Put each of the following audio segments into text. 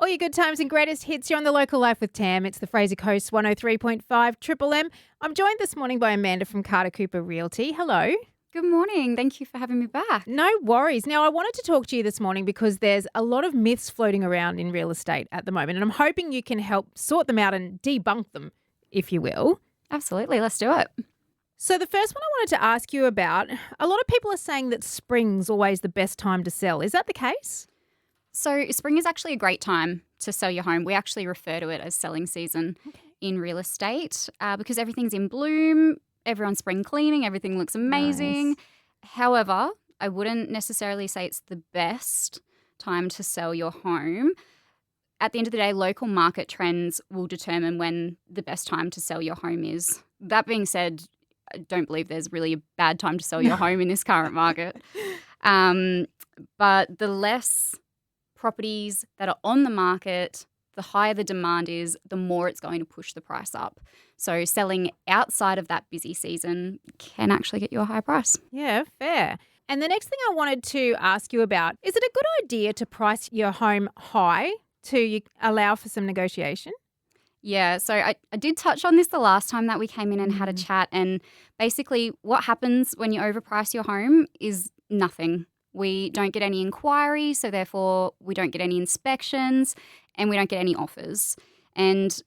All your good times and greatest hits. You're on The Local Life with Tam. It's the Fraser Coast 103.5 Triple M. I'm joined this morning by Amanda from Carter Cooper Realty. Hello. Good morning. Thank you for having me back. No worries. Now, I wanted to talk to you this morning because there's a lot of myths floating around in real estate at the moment, and I'm hoping you can help sort them out and debunk them, if you will. Absolutely. Let's do it. So the first one I wanted to ask you about, a lot of people are saying that spring's always the best time to sell. Is that the case? So spring is actually a great time to sell your home. We actually refer to it as selling season in real estate because everything's in bloom, everyone's spring cleaning, everything looks amazing. Nice. However, I wouldn't necessarily say it's the best time to sell your home. At the end of the day, local market trends will determine when the best time to sell your home is. That being said, I don't believe there's really a bad time to sell your home in this current market. But the less properties that are on the market, the higher the demand is, the more it's going to push the price up. So selling outside of that busy season can actually get you a higher price. Yeah, fair. And the next thing I wanted to ask you about, is it a good idea to price your home high to allow for some negotiation? Yeah, so I did touch on this the last time that we came in and had a chat. And basically what happens when you overprice your home is nothing. We don't get any inquiries, so therefore we don't get any inspections and we don't get any offers. And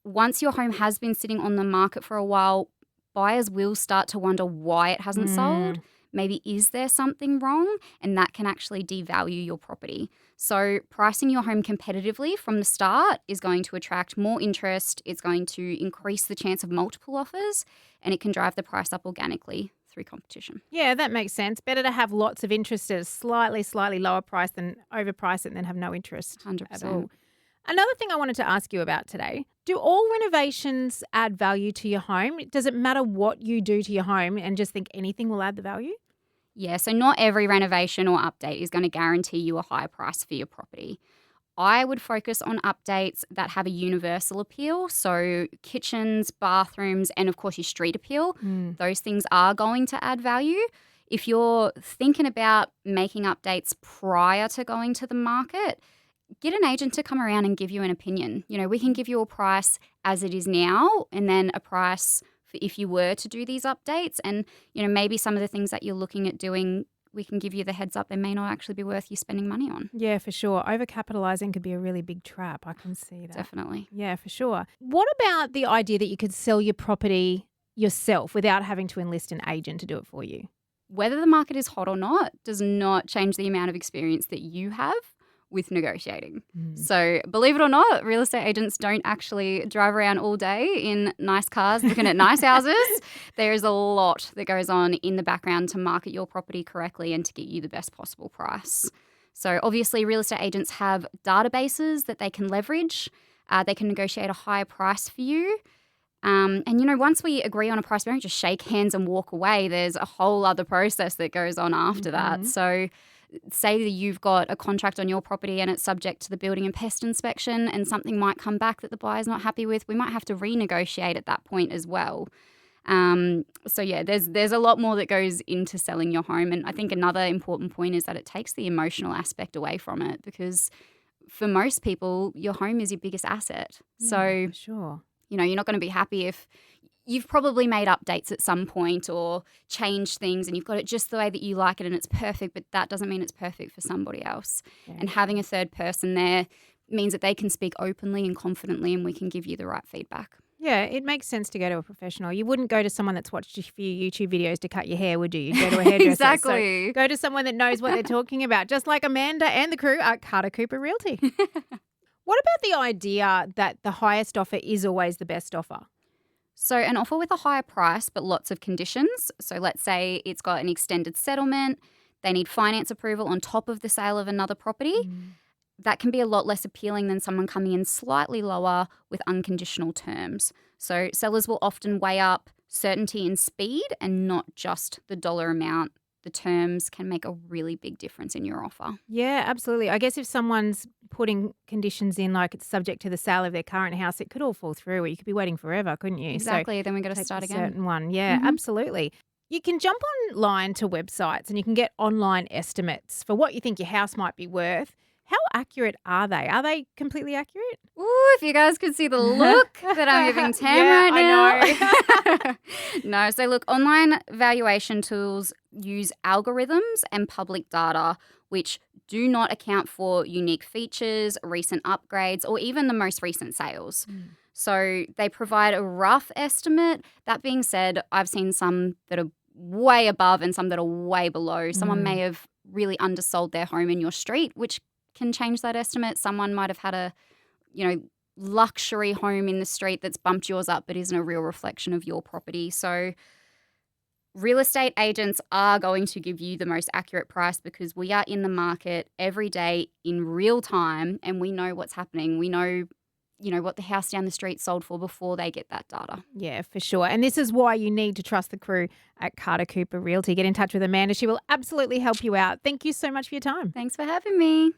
once your home has been sitting on the market for a while, buyers will start to wonder why it hasn't sold. Maybe is there something wrong? And that can actually devalue your property. So pricing your home competitively from the start is going to attract more interest. It's going to increase the chance of multiple offers, and it can drive the price up organically through competition. Yeah, that makes sense. Better to have lots of interest at a slightly lower price than overprice it and then have no interest 100%. at all. Another thing I wanted to ask you about today, do all renovations add value to your home? Does it matter what you do to your home and just think anything will add the value? Yeah, so not every renovation or update is going to guarantee you a higher price for your property. I would focus on updates that have a universal appeal, so kitchens, bathrooms, and of course your street appeal. Those things are going to add value. If you're thinking about making updates prior to going to the market, get an agent to come around and give you an opinion. You know, we can give you a price as it is now and then a price for if you were to do these updates. And, you know, maybe some of the things that you're looking at doing, we can give you the heads up they may not actually be worth you spending money on. Yeah, for sure. Overcapitalising could be a really big trap. I can see that. Definitely. Yeah, for sure. What about the idea that you could sell your property yourself without having to enlist an agent to do it for you? Whether the market is hot or not does not change the amount of experience that you have with negotiating. So believe it or not, real estate agents don't actually drive around all day in nice cars looking at nice houses. There is a lot that goes on in the background to market your property correctly and to get you the best possible price. So obviously real estate agents have databases that they can leverage. They can negotiate a higher price for you. And, you know, once we agree on a price, we don't just shake hands and walk away. There's a whole other process that goes on after that. So say that you've got a contract on your property and it's subject to the building and pest inspection and something might come back that the buyer's not happy with, we might have to renegotiate at that point as well. So yeah, there's a lot more that goes into selling your home. And I think another important point is that it takes the emotional aspect away from it, because for most people, your home is your biggest asset. Yeah, so, for sure. You know, you're not going to be happy if you've probably made updates at some point or changed things and you've got it just the way that you like it and it's perfect, but that doesn't mean it's perfect for somebody else. Yeah. And having a third person there means that they can speak openly and confidently and we can give you the right feedback. Yeah, it makes sense to go to a professional. You wouldn't go to someone that's watched a few YouTube videos to cut your hair, would you? You'd go to a hairdresser. Exactly. So go to someone that knows what they're talking about, just like Amanda and the crew at Carter Cooper Realty. What about the idea that the highest offer is always the best offer? So an offer with a higher price but lots of conditions. So let's say it's got an extended settlement, they need finance approval on top of the sale of another property. That can be a lot less appealing than someone coming in slightly lower with unconditional terms. So sellers will often weigh up certainty and speed and not just the dollar amount. The terms can make a really big difference in your offer. Yeah, absolutely. I guess if someone's putting conditions in like it's subject to the sale of their current house, it could all fall through or you could be waiting forever, couldn't you? Exactly. So then we've got to start again. Certain one. Yeah, absolutely. You can jump online to websites and you can get online estimates for what you think your house might be worth. How accurate are they? Are they completely accurate? Ooh, if you guys could see the look that I'm giving Tam Yeah, right now. I know. No, so look, online valuation tools use algorithms and public data which do not account for unique features, recent upgrades, or even the most recent sales. So they provide a rough estimate. That being said, I've seen some that are way above and some that are way below. Someone may have really undersold their home in your street, which can change that estimate. Someone might have had a, luxury home in the street that's bumped yours up but isn't a real reflection of your property. So real estate agents are going to give you the most accurate price because we are in the market every day in real time and we know what's happening. We know what the house down the street sold for before they get that data. Yeah, for sure. And this is why you need to trust the crew at Carter Cooper Realty. Get in touch with Amanda. She will absolutely help you out. Thank you so much for your time. Thanks for having me.